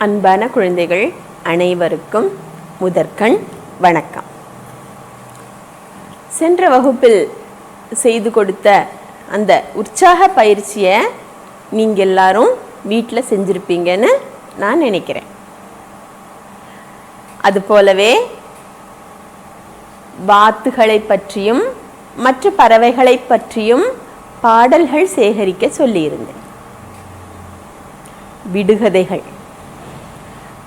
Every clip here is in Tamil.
அன்பான குழந்தைகள் அனைவருக்கும் முதற்கண் வணக்கம். சென்ற வகுப்பில் செய்து கொடுத்த அந்த உற்சாக பயிற்சியை நீங்கள் எல்லாரும் வீட்டில் செஞ்சுருப்பீங்கன்னு நான் நினைக்கிறேன். அதுபோலவே வாத்துகளை பற்றியும் மற்ற பறவைகளை பற்றியும் பாடல்கள் சேகரிக்க சொல்லியிருந்தேன். விடுகதைகள்,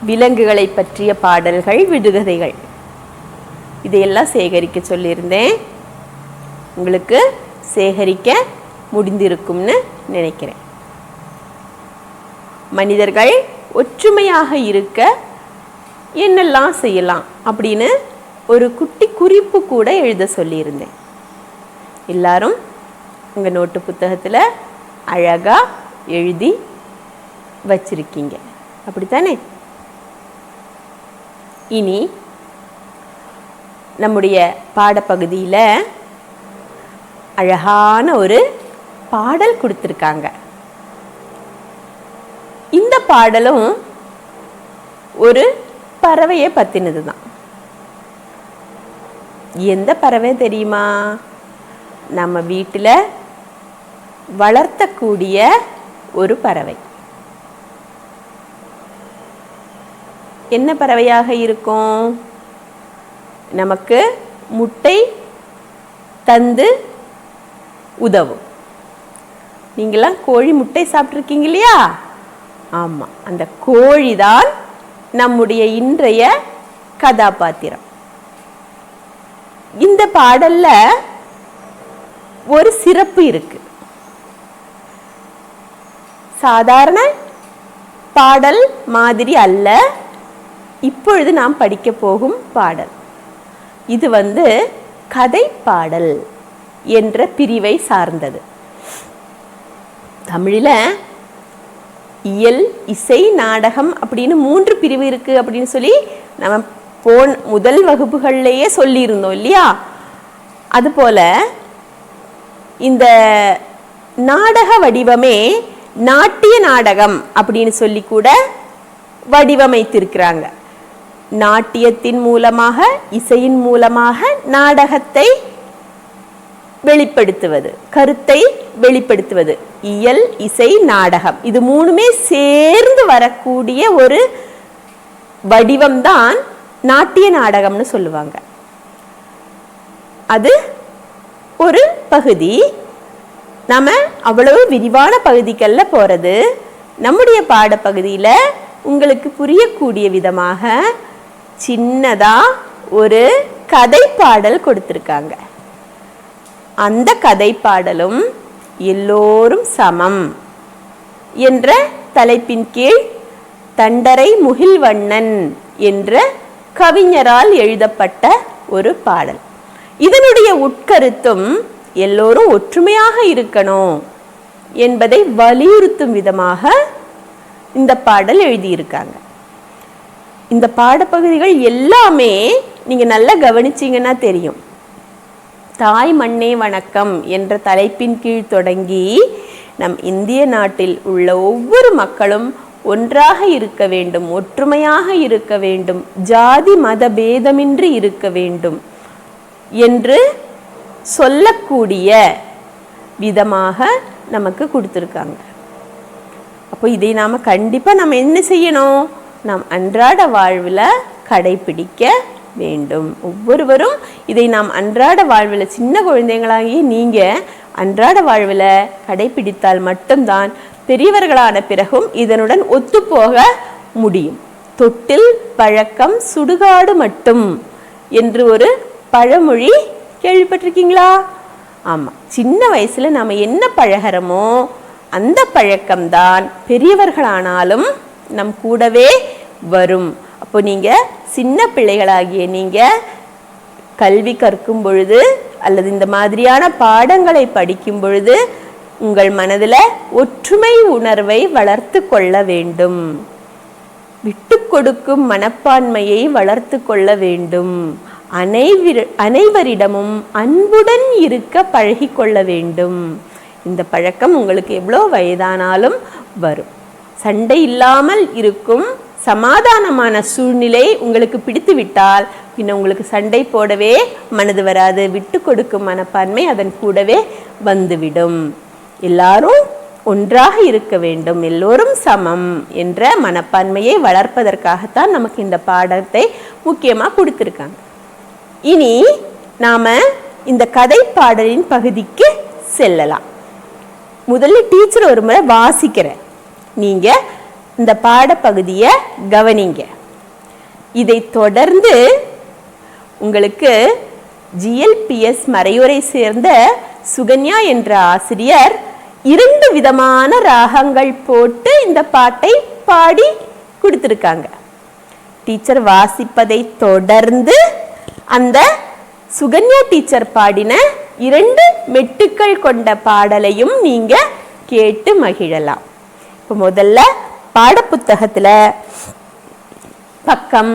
விலங்குகளை பற்றிய பாடல்கள், விடுகதைகள் இதையெல்லாம் சேகரிக்க சொல்லியிருந்தேன். உங்களுக்கு சேகரிக்க முடிந்திருக்கும்னு நினைக்கிறேன். மனிதர்கள் ஒற்றுமையாக இருக்க என்னெல்லாம் செய்யலாம் அப்படின்னு ஒரு குட்டி குறிப்பு கூட எழுத சொல்லியிருந்தேன். எல்லாரும் உங்கள் நோட்டு புத்தகத்தில் அழகாக எழுதி வச்சிருக்கீங்க, அப்படித்தானே? இனி நம்முடைய பாடப்பகுதியில் அழகான ஒரு பாடல் கொடுத்துருக்காங்க. இந்த பாடலும் ஒரு பறவையை பற்றினது தான். எந்த பறவை தெரியுமா? நம்ம வீட்டில் வளர்த்தக்கூடிய ஒரு பறவை. என்ன பறவையாக இருக்கும்? நமக்கு முட்டை தந்து உதவும். நீங்களாம் கோழி முட்டை சாப்பிட்ருக்கீங்க இல்லையா? ஆமாம், அந்த கோழி தான் நம்முடைய இன்றைய கதாபாத்திரம். இந்த பாடல்ல ஒரு சிறப்பு இருக்கு. சாதாரண பாடல் மாதிரி அல்ல இப்பொழுது நாம் படிக்க போகும் பாடல். இது கதை பாடல் என்ற பிரிவை சார்ந்தது. தமிழில் இயல், இசை, நாடகம் அப்படின்னு 3 பிரிவு இருக்கு அப்படின்னு சொல்லி நம்ம முதல் வகுப்புகள்லேயே சொல்லியிருந்தோம் இல்லையா? அதுபோல இந்த நாடக வடிவமே நாட்டிய நாடகம் அப்படின்னு சொல்லி கூட வடிவமைத்திருக்கிறாங்க. நாட்டியத்தின் மூலமாக, இசையின் மூலமாக நாடகத்தை வெளிப்படுத்துவது, கருத்தை வெளிப்படுத்துவது. இயல், இசை, நாடகம் இது 3மே சேர்ந்து வரக்கூடிய ஒரு வடிவம்தான் நாட்டிய நாடகம்னு சொல்லுவாங்க. அது ஒரு பகுதி. நம்ம அவ்வளவு விரிவான பகுதிக்கல்ல போறது. நம்முடைய பாடப்பகுதியில் உங்களுக்கு புரியக்கூடிய விதமாக சின்னதா ஒரு கதை பாடல் கொடுத்திருக்காங்க. அந்த கதை பாடலும் எல்லோரும் சமம் என்ற தலைப்பின் கீழ் தண்டரை முகில்வண்ணன் என்ற கவிஞரால் எழுதப்பட்ட ஒரு பாடல். இதனுடைய உட்கருத்தும் எல்லோரும் ஒற்றுமையாக இருக்கணும் என்பதை வலியுறுத்தும் விதமாக இந்த பாடல் எழுதியிருக்காங்க. இந்த பாடப்பகுதிகள் எல்லாமே நீங்க நல்லா கவனிச்சீங்கன்னா தெரியும். தாய் மண்ணே வணக்கம் என்ற தலைப்பின் கீழ் தொடங்கி நம் இந்திய நாட்டில் உள்ள ஒவ்வொரு மக்களும் ஒன்றாக இருக்க வேண்டும், ஒற்றுமையாக இருக்க வேண்டும், ஜாதி மத பேதமின்றி இருக்க வேண்டும் என்று சொல்லக்கூடிய விதமாக நமக்கு கொடுத்துருக்காங்க. அப்போ இதை நாம் கண்டிப்பாக நம்ம என்ன செய்யணும்? நாம் அன்றாட வாழ்வில் கடைபிடிக்க வேண்டும். ஒவ்வொருவரும் இதை நாம் அன்றாட வாழ்வில், சின்ன குழந்தைங்களாகி நீங்கள் அன்றாட வாழ்வில் கடைபிடித்தால் மட்டும்தான் பெரியவர்களான பிறகும் இதனுடன் ஒத்துப்போக முடியும். தொட்டில் பழக்கம் சுடுகாடு மட்டும் என்று ஒரு பழமொழி கேள்விப்பட்டிருக்கீங்களா? ஆமாம், சின்ன வயசில் நாம் என்ன பழகிறோமோ அந்த பழக்கம்தான் பெரியவர்களானாலும் நம் கூடவே வரும். அப்போ நீங்கள் சின்ன பிள்ளைகளாகிய நீங்கள் கல்வி கற்கும் பொழுது அல்லது இந்த மாதிரியான பாடங்களை படிக்கும் பொழுது உங்கள் மனதில் ஒற்றுமை உணர்வை வளர்த்து கொள்ள வேண்டும். விட்டு கொடுக்கும் மனப்பான்மையை வளர்த்து கொள்ள வேண்டும். அனைவரிடமும் அன்புடன் இருக்க பழகிக்கொள்ள வேண்டும். இந்த பழக்கம் உங்களுக்கு எவ்வளோ வயதானாலும் வரும். சண்டை இல்லாமல் இருக்கும் சமாதானமான சூழ்நிலை உங்களுக்கு பிடித்து விட்டால் பின்ன உங்களுக்கு சண்டை போடவே மனது வராது. விட்டு கொடுக்கும் மனப்பான்மை அதன் கூடவே வந்துவிடும். எல்லாரும் ஒன்றாக இருக்க வேண்டும், எல்லோரும் சமம் என்ற மனப்பான்மையை வளர்ப்பதற்காகத்தான் நமக்கு இந்த பாடத்தை முக்கியமாக கொடுத்துருக்காங்க. இனி நாம இந்த கதை பாடலின் பகுதிக்கு செல்லலாம். முதல்ல டீச்சர் ஒரு முறை வாசிக்கிறேன், நீங்க இந்த பாடப்பகுதியை கவனிங்க. இதை தொடர்ந்து உங்களுக்கு ஜிஎல்பிஎஸ் மறையுரை சேர்ந்த சுகன்யா என்ற ஆசிரியர் 2 விதமான ராகங்கள் போட்டு இந்த பாட்டை பாடி கொடுத்திருக்காங்க. டீச்சர் வாசிப்பதை தொடர்ந்து அந்த சுகன்யா டீச்சர் பாடின 2 மெட்டுக்கள் கொண்ட பாடலையும் நீங்க கேட்டு மகிழலாம். இப்போ முதல்ல பாடப்புத்தகத்துல பக்கம்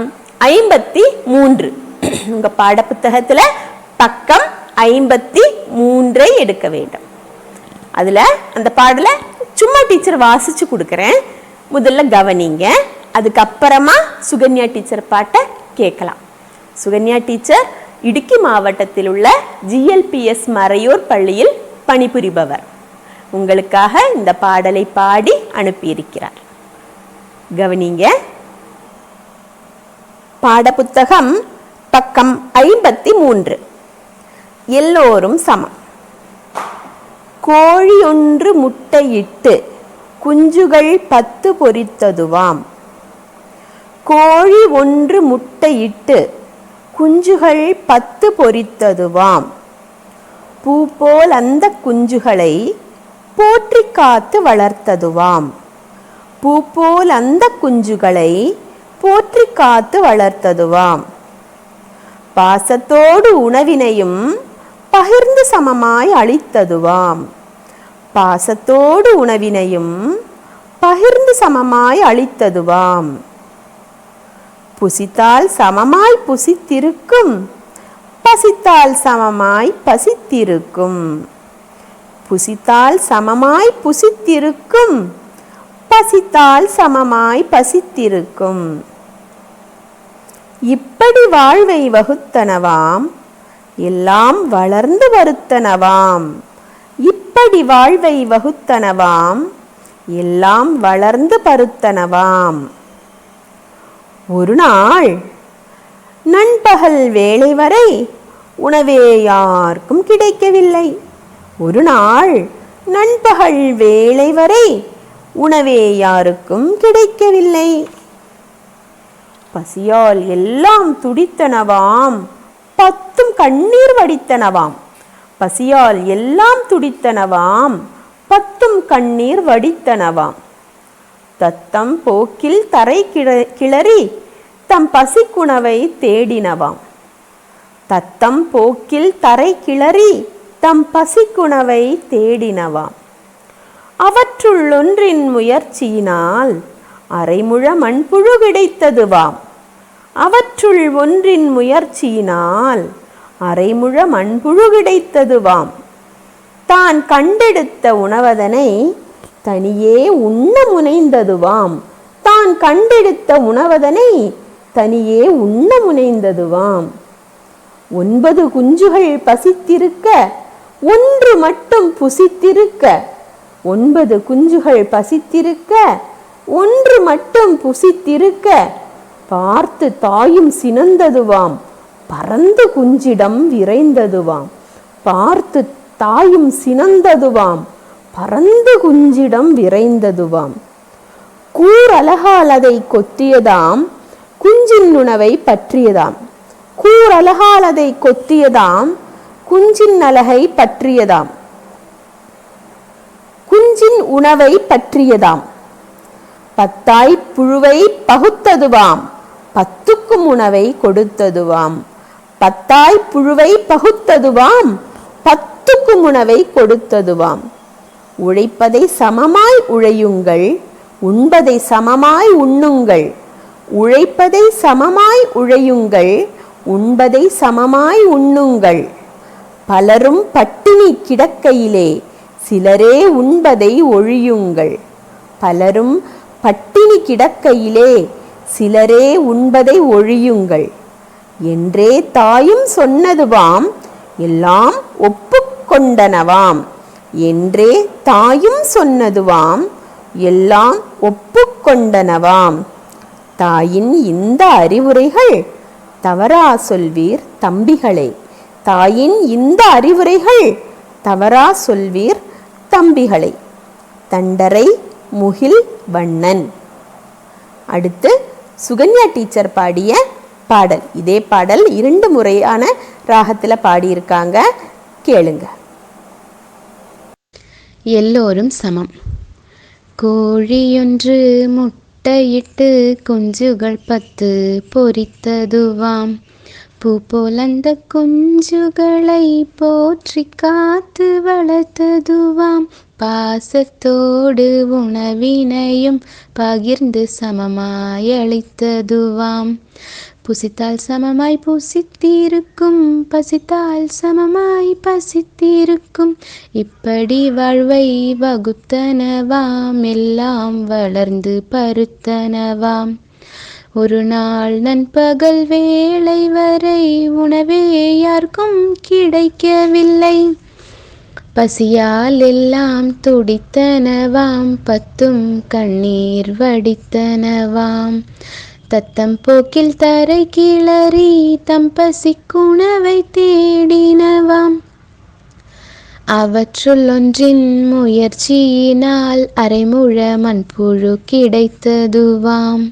53, உங்க பாடப்புத்தகத்துல பக்கம் 53 எடுக்க வேண்டும். அதுல அந்த பாடலை சும்மா டீச்சர் வாசிச்சு கொடுக்குறேன், முதல்ல கவனிங்க. அதுக்கப்புறமா சுகன்யா டீச்சர் பாட்டை கேட்கலாம். சுகன்யா டீச்சர் இடுக்கி மாவட்டத்தில் உள்ள ஜிஎல்பிஎஸ் மறையூர் பள்ளியில் பணிபுரிபவர். உங்களுக்காக இந்த பாடலை பாடி அனுப்பியிருக்கிறார். கவனிங்க. பாடப்புத்தகம் பக்கம் 53. எல்லோரும் சமம். கோழி ஒன்று முட்டையிட்டு குஞ்சுகள் 10 பொரித்ததுவாம். கோழி ஒன்று முட்டையிட்டு குஞ்சுகள் 10 பொரித்ததுவாம். பூ போல் அந்த குஞ்சுகளை போற்றி காத்து வளர்த்ததுவாம். பூ போல் அந்த குஞ்சுகளை போற்றி காத்து வளர்த்ததுவாம். பாசத்தோடு உணவினையும் பகிர்ந்து சமமாய் அளித்ததுவாம். பாசத்தோடு உணவினையும் பகிர்ந்து சமமாய் அளித்ததுவாம். புசித்தால் சமமாய் புசித்திருக்கும், பசித்தால் சமமாய் பசித்திருக்கும். புசித்தால் சமமாய் புசித்திருக்கும், பசித்தால் சமமாய் பசித்திருக்கும். இப்படி வாழ்வை வகுத்தனவாம், எல்லாம் வளர்ந்து வருத்தனவாம். இப்படி வாழ்வை வகுத்தனவாம், எல்லாம் வளர்ந்து பருத்தனவாம். ஒரு நாள் நண்பகல் வேளை வரை உணவே யாருக்கும் கிடைக்கவில்லை. ஒரு நாள் நண்பகல் வேளை வரை உணவே யாருக்கும் கிடைக்கவில்லை. பசியால் எல்லாம் துடித்தனவாம், 10 கண்ணீர் வடித்தனவாம். பசியால் எல்லாம் துடித்தனவாம், 10 கண்ணீர் வடித்தனவாம். தத்தம் போக்கில் தரை கிளறி தம் பசிக்குணவை தேடினவாம். தத்தம் போக்கில் தரை கிளறி தம் பசிக்குணவை தேடினவாம். அவற்றுள்ளொன்றின் முயற்சியினால் அரைமுழ மண்புழு கிடைத்ததுவாம். அவற்றுள் ஒன்றின் முயற்சியினால் அரைமுழ மண்புழு கிடைத்ததுவாம். தான் கண்டெடுத்த உணவதனை தனியே உண்ண முனைந்ததுவாம். தான் கண்டெடுத்த உணவதனை தனியே உண்ண முனைந்ததுவாம். 9 குஞ்சுகள் பசித்திருக்க, 1 மட்டும் புசித்திருக்க. 9 குஞ்சுகள் பசித்திருக்க, 1 மட்டும் புசித்திருக்க. பார்த்து தாயும் சினந்ததுவாம், பறந்து குஞ்சிடம் விரைந்ததுவாம். பார்த்து தாயும் சினந்ததுவாம், பறந்து குஞ்சிடம் விரைந்ததுவாம். கூரலகால் அதை கொத்தியதாம், குஞ்சின் உணவை பற்றியதாம். கூரலகால் அதை கொத்தியதாம், குஞ்சின் அலகை பற்றியதாம். குஞ்சின் உணவை பற்றியதாம். 10 புழுவை பகுத்ததுவாம், 10க்கும் உணவை கொடுத்ததுவாம். 10 புழுவை பகுத்ததுவாம், 10க்கும் உணவை கொடுத்ததுவாம். உழைப்பதை சமமாய் உழையுங்கள், உண்பதை சமமாய் உண்ணுங்கள். உழைப்பதை சமமாய் உழையுங்கள், உண்பதை சமமாய் உண்ணுங்கள். பலரும் பட்டினி கிடக்கையிலே சிலரே உண்பதை ஒழியுங்கள். பலரும் பட்டினி கிடக்கையிலே சிலரே உண்பதை ஒழியுங்கள் என்றே தாயும் சொன்னதுவாம் எல்லாம் ஒப்புக்கொண்டனவாம் என்றே தாயும் சொன்னதுவாம் எல்லாம் ஒப்புக்கொண்டனவாம். தாயின் இந்த அறிவுரைகள் தவறா சொல்வீர் தம்பிகளே. தாயின் இந்த அறிவுரைகள் தவறா சொல்வீர் தம்பிகளை. தண்டரை முகில் வண்ணன். அடுத்து சுகன்யா டீச்சர் பாடிய பாடல். இதே பாடல் 2 முறையான ராகத்தில் பாடியிருக்காங்க, கேளுங்க. எல்லோரும் சமம். கோழியொன்று முட்டையிட்டு குஞ்சுகள் 10 பொரித்ததுவாம். பூ போலந்த குஞ்சுகளை போற்றி காத்து வளர்த்ததுவாம். பாசத்தோடு உணவினையும் பகிர்ந்து சமமாய் அளித்ததுவாம். புசித்தால் சமமாய் புசித்திருக்கும், பசித்தால் சமமாய் பசித்திருக்கும். இப்படி வாழ்வை வகுத்தனவாம், எல்லாம் வளர்ந்து பருத்தனவாம். ஒரு நாள் நண்பகல் வேளை வரை உணவே யாருக்கும் கிடைக்கவில்லை. பசியால் எல்லாம் துடித்தனவாம், 10ம் கண்ணீர் வடித்தனவாம். தத்தம் போக்கில் தரை கிளறி தம் பசிக்குணவை தேடினவாம். அவற்றுள் ஒன்றின் முயற்சியினால் அரைமுழ மண்புழு கிடைத்ததுவாம்.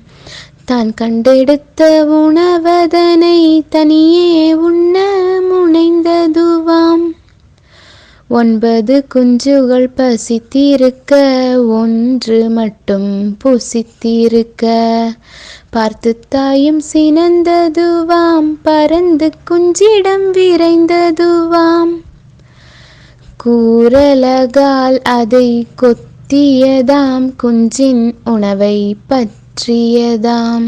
தான் கண்டெடுத்த உணவதனை தனியே உண்ண முனைந்ததுவாம். 9 குஞ்சுகள் பசித்திருக்க, 1 மட்டும் புசித்திருக்க. பார்த்து தாயும் சினந்ததுவாம், பறந்து குஞ்சிடம் விரைந்ததுவாம். கூரலகால் அதை கொத்தியதாம், குஞ்சின் உணவை பற்றியதாம்.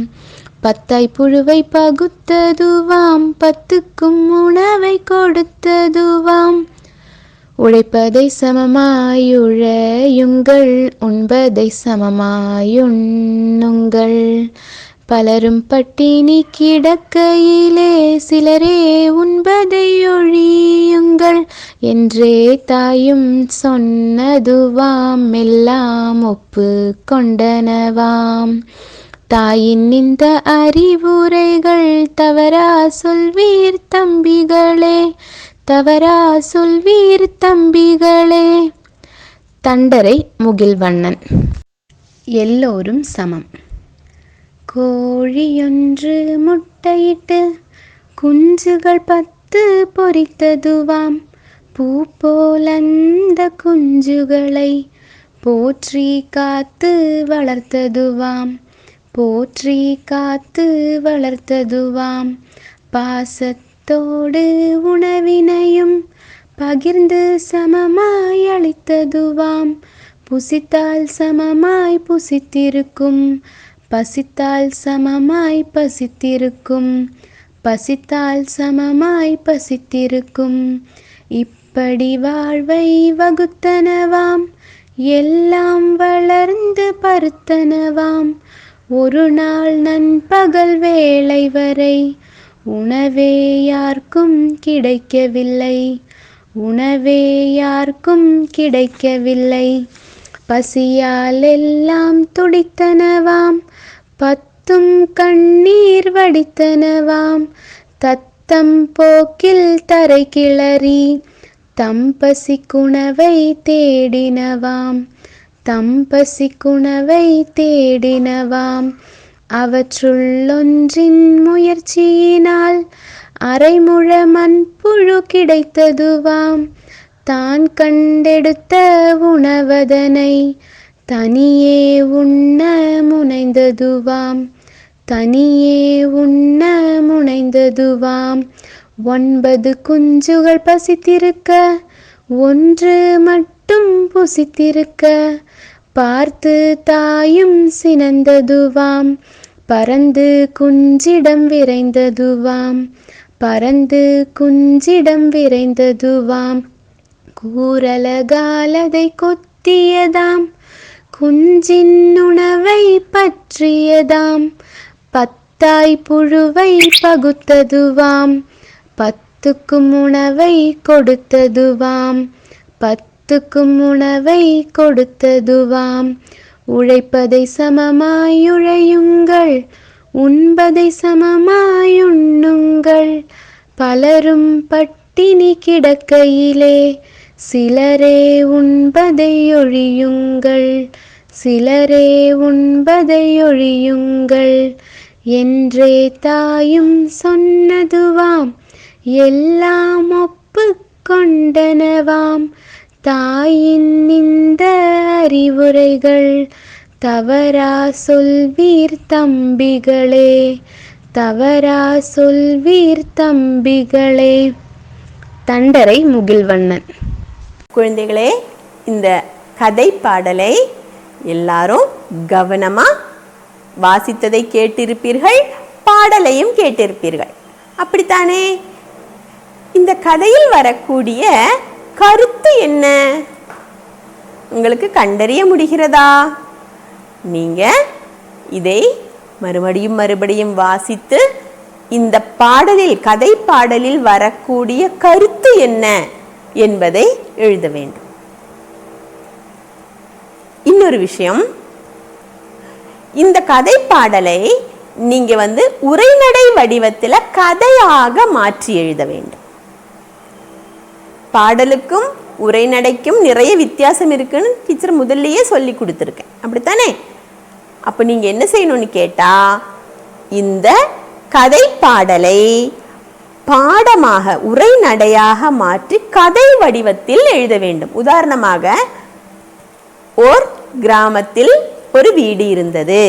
10 புழுவை பகுத்ததுவாம், 10க்கும் உணவை கொடுத்ததுவாம். உழைப்பதை சமமாயுழையுங்கள், உண்பதை சமமாயுண்ணுங்கள். பலரும் பட்டினி கிடக்கையிலே சிலரே உண்பதை ஒழியுங்கள் என்றே தாயும் சொன்னதுவாம், எல்லாம் ஒப்பு கொண்டனவாம். தாயின் இந்த அறிவுரைகள் தவறா சொல்வீர் தம்பிகளே, தவறா சொல்வீர் தம்பிகளே. தண்டரை முகில்வண்ணன். எல்லோரும் சமம். கோழியொன்று முட்டையிட்டு குஞ்சுகள் 10 பொரித்ததுவாம். பூ போலந்த குஞ்சுகளை போற்றி காத்து வளர்த்ததுவாம். போற்றி காத்து வளர்த்ததுவாம். பாசத்தோடு உணவினையும் பகிர்ந்து சமமாய் அளித்ததுவாம். புசித்தால் சமமாய் புசித்திருக்கும், பசித்தால் சமமாய் பசித்திருக்கும். பசித்தால் சமமாய் பசித்திருக்கும். இப்படி வாழ்வை வகுத்தனவாம், எல்லாம் வளர்ந்து பருத்தனவாம். ஒரு நாள் நண்பகல் வேளை வரை உணவே யாருக்கும் கிடைக்கவில்லை. உணவே யாருக்கும் கிடைக்கவில்லை. பசியால் எல்லாம் துடித்தனவாம், 10ம் கண்ணீர் வடித்தனவாம். தத்தம் போக்கில் தரை கிளறி தம் பசிக்குணவை தேடினவாம். தம் பசிக்குணவை தேடினவாம். அவற்றுள்ளொன்றின் முயற்சியினால் அரைமுழ மண்புழு கிடைத்ததுவாம். தான் கண்டெடுத்த உணவதனை தனியே உண்ண முனைந்ததுவாம். தனியே உண்ண முனைந்ததுவாம். 9 குஞ்சுகள் பசித்திருக்க, 1 மட்டும் புசித்திருக்க. பார்த்து தாயும் சினந்ததுவாம், பறந்து குஞ்சிடம் விரைந்ததுவாம். பறந்து குஞ்சிடம் விரைந்ததுவாம். கூரலகாலதை கொத்தியதாம், குஞ்சின் உணவை பற்றியதாம். தாய் புழுவை பகுத்ததுவாம், 10க்கும் உணவை கொடுத்ததுவாம், 10க்கும் உணவை கொடுத்ததுவாம். உழைப்பதை சமமாய் உழையுங்கள், உண்பதை சமமாய் உண்ணுங்கள். பலரும் பட்டினி கிடக்கையிலே சிலரே உண்பதை ஒழியுங்கள், சிலரே உண்பதை ஒழியுங்கள் என்றே தாயும் சொன்னதுவாம், எல்லாம் ஒப்புக்கொண்டனவாம். தாயின் இந்த அறிவுரைகள் தவறா சொல்வீர் தம்பிகளே, தவறா சொல்வீர் தம்பிகளே. தண்டரை முகில்வண்ணன். குழந்தைகளே, இந்த கதை பாடலை எல்லாரும் கவனமா வாசித்ததை கேட்டிருப்பீர்கள், பாடலையும் கேட்டிருப்பீர்கள், அப்படித்தானே? இந்த கதையில் வரக்கூடிய கருத்து என்ன உங்களுக்கு கண்டறிய முடிகிறதா? நீங்க இதை மறுபடியும் வாசித்து இந்த பாடலில், கதை பாடலில் வரக்கூடிய கருத்து என்ன என்பதை எழுத வேண்டும். இன்னொரு விஷயம், இந்த கதை பாடலை நீங்க உரைநடை வடிவத்தில் கதையாக மாற்றி எழுத வேண்டும். பாடலுக்கும் உரைநடைக்கும் நிறைய வித்தியாசம் இருக்குன்னு டீச்சர் முதல்லயே சொல்லி கொடுத்துருக்கேன், அப்படித்தானே? அப்போ நீங்க என்ன செய்யணும்னு கேட்டா, இந்த கதை பாடலை பாடமாக உரைநடையாக மாற்றி கதை வடிவத்தில் எழுத வேண்டும். உதாரணமாக, ஓர் கிராமத்தில் ஒரு வீடு இருந்தது.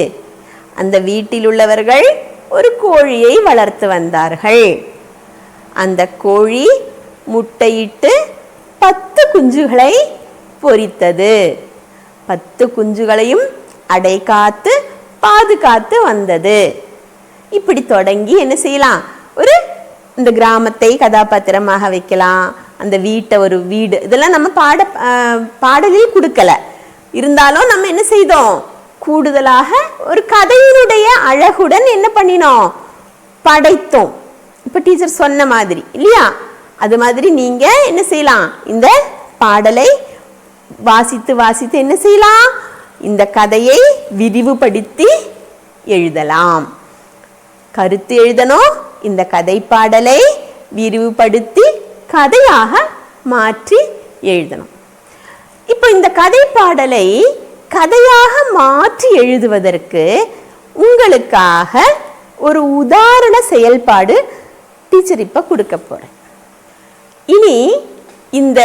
அந்த வீட்டில் உள்ளவர்கள் ஒரு கோழியை வளர்த்து வந்தார்கள். அந்த கோழி முட்டையிட்டு 10 குஞ்சுகளை பொரித்தது. 10 குஞ்சுகளையும் அடை காத்து பாதுகாத்து வந்தது. இப்படி தொடங்கி என்ன செய்யலாம், இந்த கிராமத்தை கதாபாத்திரமாக வைக்கலாம், அந்த வீட்டை ஒரு வீடு, இதெல்லாம் நம்ம பாடலில் கொடுக்கல. இருந்தாலும் நம்ம என்ன செய்தோம், கூடுதலாக ஒரு கதையினுடைய அழகுடன் என்ன பண்ணினோம், படைத்தோம். இப்ப டீச்சர் சொன்ன மாதிரி இல்லையா, அது மாதிரி நீங்க என்ன செய்யலாம், இந்த பாடலை வாசித்து என்ன செய்யலாம், இந்த கதையை விரிவுபடுத்தி எழுதலாம். கருத்து எழுதணும், இந்த கதை பாடலை விரிவுபடுத்தி கதையாக மாற்றி எழுதணும். இப்போ இந்த கதை பாடலை கதையாக மாற்றி எழுதுவதற்கு உங்களுக்காக ஒரு உதாரண செயல்பாடு டீச்சர் இப்ப கொடுக்க போறேன். இனி இந்த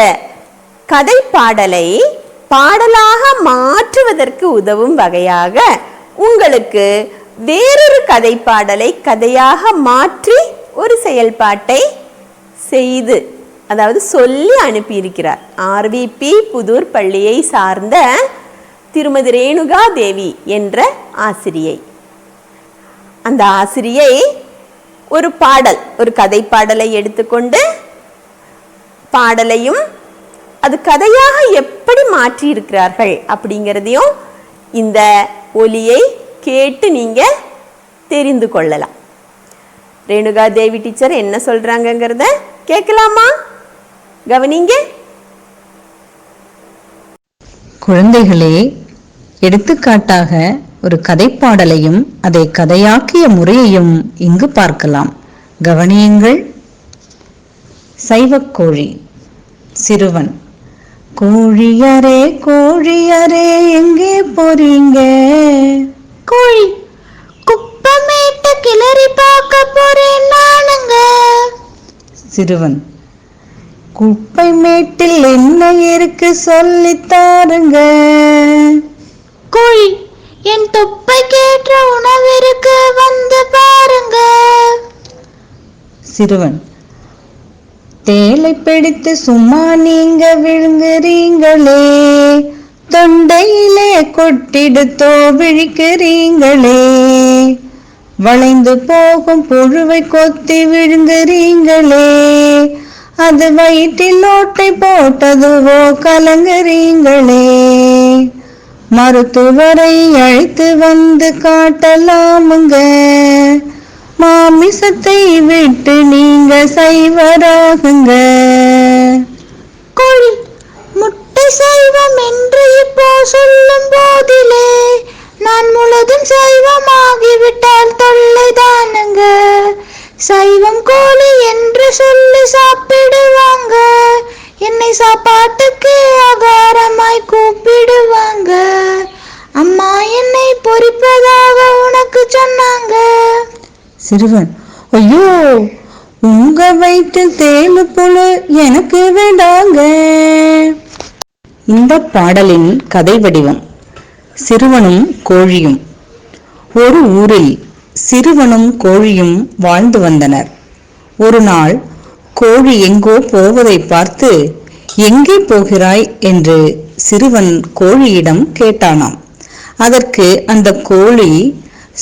கதை பாடலை பாடலாக மாற்றுவதற்கு உதவும் வகையாக உங்களுக்கு வேறொரு கதை பாடலை கதையாக மாற்றி ஒரு செயல்பாட்டை செய்து, அதாவது சொல்லி அனுப்பியிருக்கிறார் ஆர்விபி புதூர் பள்ளியை சார்ந்த திருமதி ரேணுகா தேவி என்ற ஆசிரியை. அந்த ஆசிரியை ஒரு பாடல், ஒரு கதை பாடலை எடுத்துக்கொண்டு பாடலையும் அது கதையாக எப்படி மாற்றி இருக்கிறார்கள் அப்படிங்கிறதையும் இந்த ஒலியை கேட்டு நீங்க தெரிந்து கொள்ளலாம். ரேணுகா தேவி டீச்சர் என்ன சொல்றாங்கங்கிறத கேட்கலாமா? கவனிங்க. குழந்தைகளே, எடுத்துக்காட்டாக ஒரு கதைப்பாடலையும் அதை கதையாக்கிய முறையையும் இங்கு பார்க்கலாம். கவனியுங்கள். சைவக்கோழி. சிறுவன். கோழியரே கோழியரே எங்கே போறீங்க? கோழி, குப்பமேட்ட கிளறி பார்க்க போறேன் நானுங்க. சிறுவன். குப்பை மேட்டில் என்ன இருக்கு சொல்லித்தாருங்க. கோழி, என் தொப்பைக்கேற்ற உணவிற்கு வந்து பாருங்க. சிறுவன். தேலை பிடித்து சும்மா நீங்க விழுங்குறீங்களே, தொண்டையிலே கொட்டிடுத்தோ விழிக்கிறீங்களே, வளைந்து போகும் புழுவை கொத்தி விழுங்குறீங்களே, அது வயிற்றில் ஓட்டை போட்டதுவோ கலங்குறீங்களே. மருத்துவரை அழைத்து வந்து காட்டலாமுங்க. மாமிசத்தை விட்டு நீங்க சைவராகுங்க. கோழி முட்டை சைவம் என்று இப்போ சொல்லும் போதிலே நான் முழுதும் சைவமாகிவிட்டால் தொல்லைதானுங்க. சைவம் கோழி என்று சொல்லி சாப்பிடுவாங்க, என்னை சாப்பாட்டுக்கு ஆகாரமாய் கூப்பிடுவாங்க. அம்மா என்னை பொரிப்பதாக உனக்கு சொன்னாங்க. சிறுவன், ஐயோ, உங்க வயிற்றில் தேனு புழு எனக்கு வேண்டாங்க. இந்த பாடலின் கதை வடிவம். சிறுவனும் கோழியும். ஒரு ஊரில் சிறுவனும் கோழியும் வாழ்ந்து வந்தனர். ஒரு நாள் கோழி எங்கோ போவதை பார்த்து, எங்கே போகிறாய் என்று சிறுவன் கோழியிடம் கேட்டானாம். அதற்கு அந்த கோழி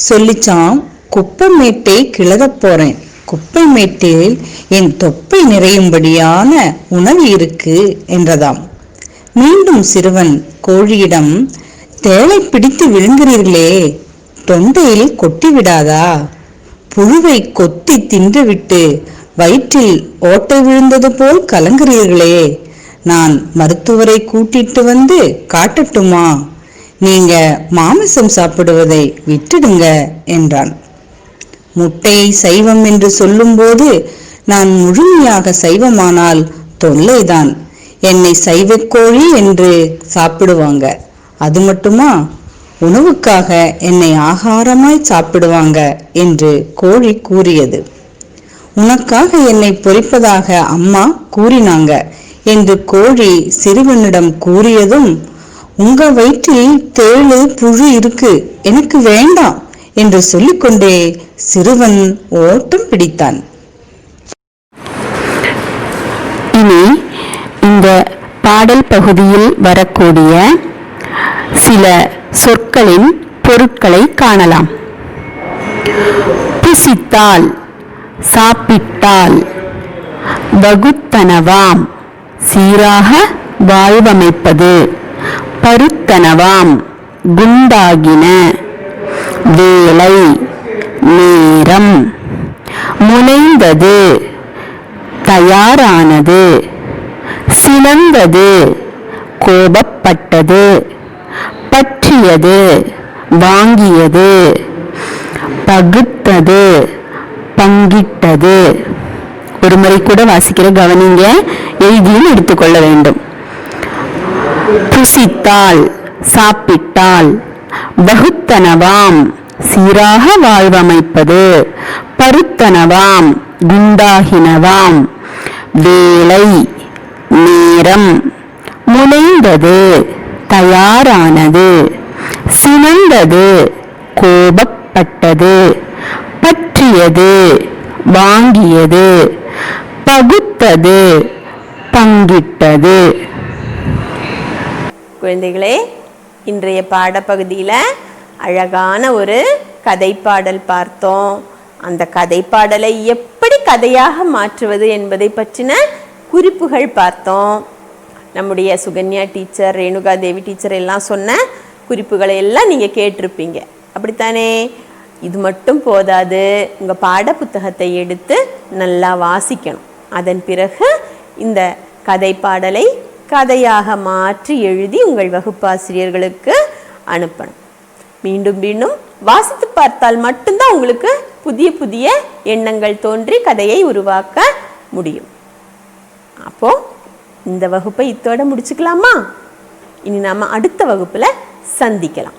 சொல்லிச்சாம், குப்பை மேட்டை கிளறப் போறேன். குப்பை மேட்டில் என் தொப்பை நிறையும்படியான உணவு இருக்கு என்றதாம். மீண்டும் சிறுவன் கோழியிடம், தேளை பிடித்து விழுங்குறீர்களே, தொண்டையில் கொட்டி விடாதா? புழுவை கொத்தி தின்றுவிட்டு வயிற்றில் ஓட்டை விழுந்தது போல் கலங்குறீர்களே, நான் மருத்துவரை கூட்டிட்டு வந்து காட்டட்டுமா? நீங்க மாமிசம் சாப்பிடுவதை விட்டுடுங்க என்றான். முட்டையை சைவம் என்று சொல்லும்போது நான் முழுமையாக சைவமானால் தொல்லைதான். என்னை சைவக்கோழி என்று சாப்பிடுவாங்க. அது மட்டுமா, உணவுக்காக என்னை ஆகாரமாய் சாப்பிடுவாங்க என்று கோழி கூறியது. உனக்காக என்னை பொரிப்பதாக அம்மா கூறினாங்க என்று கோழி சிறுவனிடம் கூறியதும், உங்க வயிற்றில் தேளு புழு இருக்கு, எனக்கு வேண்டாம் என்று சொல்லிக்கொண்டே சிறுவன் ஓட்டம் பிடித்தான். இனி இந்த பாடல் பகுதியில் வரக்கூடிய சில சொற்களின் பொருட்களை காணலாம். புசித்தால், சாப்பிட்டால். வகுத்தனவாம், சீராக வாழ்வமைப்பது. பருத்தனவாம், குண்டாகின. வேலை, நேரம். முனைந்தது, தயாரானது. சினந்தது, கோபப்பட்டது. பற்றியது, வாங்கியது. பகுத்தது, பங்கிட்டது. ஒரு முறை கூட வாசிக்கிற கவனிங்க, எழுதியும் எடுத்துக்கொள்ள வேண்டும். புசித்தால், சாப்பிட்டால். வகுத்தனவாம், சீராக வாழ்வமைப்பது. பருத்தனவாம், குண்டாகினவாம். வேலை, நேரம். முனைந்தது, தயாரானது. சினந்தது, கோபப்பட்டது. பற்றியது, வாங்கியது. பகுத்தது, பங்கிட்டது. குழந்தைகளே, இன்றைய பாடப்பகுதியில் அழகான ஒரு கதைப்பாடல் பார்த்தோம். அந்த கதைப்பாடலை எப்படி கதையாக மாற்றுவது என்பதை பற்றின குறிப்புகள் பார்த்தோம். நம்முடைய சுகன்யா டீச்சர், ரேணுகா தேவி டீச்சர் எல்லாம் சொன்ன குறிப்புகளை எல்லாம் நீங்கள் கேட்டிருப்பீங்க, அப்படித்தானே? இது மட்டும் போதாது, உங்கள் பாட புத்தகத்தை எடுத்து நல்லா வாசிக்கணும். அதன் பிறகு இந்த கதைப்பாடலை கதையாக மாற்றி எழுதி உங்கள் வகுப்பாசிரியர்களுக்கு அனுப்பணும். மீண்டும் மீண்டும் வாசித்து பார்த்தால் மட்டும்தான் உங்களுக்கு புதிய புதிய எண்ணங்கள் தோன்றி கதையை உருவாக்க முடியும். அப்போ இந்த வகுப்பை இத்தோட முடிச்சுக்கலாமா? இனி நாம அடுத்த வகுப்புல சந்திக்கலாம்.